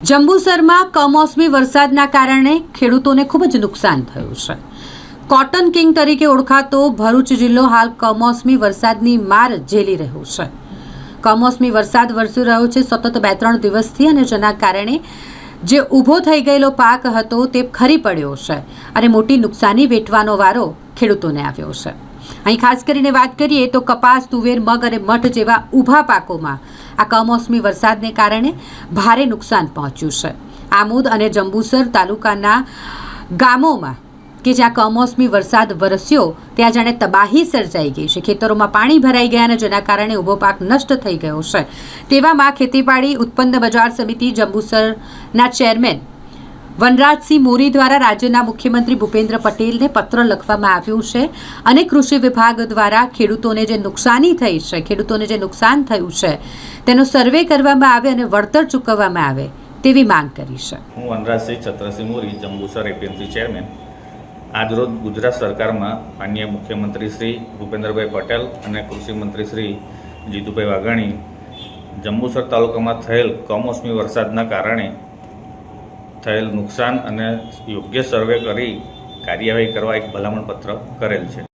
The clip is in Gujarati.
જંબુસરમાં કમોસમી વરસાદના કારણે ખેડૂતોને ખૂબ જ નુકસાન થયું છે। કોટન કિંગ તરીકે ઓળખાતો ભરૂચ જિલ્લો હાલ કમોસમી વરસાદની માર ઝેલી રહ્યો છે। કમોસમી વરસાદ વરસી રહ્યો છે સતત 2-3 દિવસથી, અને જેના કારણે જે ઊભો થઈ ગયેલો પાક હતો તે ખરી પડ્યો છે અને મોટી નુકસાની વેઠવાનો વારો ખેડૂતોને આવ્યો છે। અહીં ખાસ કરીને વાત કરીએ તો કપાસ, તુવેર, મગ અને મઠ જેવા ઊભા પાકોમાં આ કમોસમી વરસાદને કારણે ભારે નુકસાન પહોંચ્યું છે। આમોદ અને જંબુસર તાલુકાના ગામોમાં કે જ્યાં કમોસમી વરસાદ વરસ્યો ત્યાં જાણે તબાહી સર્જાઈ ગઈ છે। ખેતરોમાં પાણી ભરાઈ ગયા અને જેના કારણે ઊભો પાક નષ્ટ થઈ ગયો છે। તેવામાં ખેતીવાડી ઉત્પન્ન બજાર સમિતિ જંબુસરના ચેરમેન વનરાજસિંહ મોરી દ્વારા રાજ્યના મુખ્યમંત્રી ભૂપેન્દ્ર પટેલને પત્ર લખવામાં આવ્યું છે અને કૃષિ વિભાગ દ્વારા ખેડૂતોને જે નુકસાની થઈ છે, ખેડૂતોને જે નુકસાન થયું છે તેનો સર્વે કરવામાં આવે અને વળતર ચૂકવવામાં આવે તેવી માંગ કરી છે। હું વનરાજસિંહ છત્રસિંહ મોરી, જંબુસર એપીએમસી ચેરમેન, આજરોજ ગુજરાત સરકારમાં માનનીય મુખ્યમંત્રી શ્રી ભૂપેન્દ્રભાઈ પટેલ અને કૃષિ મંત્રી શ્રી જીતુભાઈ વાઘાણી જંબુસર તાલુકામાં થયેલ કમોસમી વરસાદના કારણે થયેલ નુકસાન અને યોગ્ય સર્વે કરી કાર્યવાહી કરવા એક ભલામણ પત્ર કરેલ છે।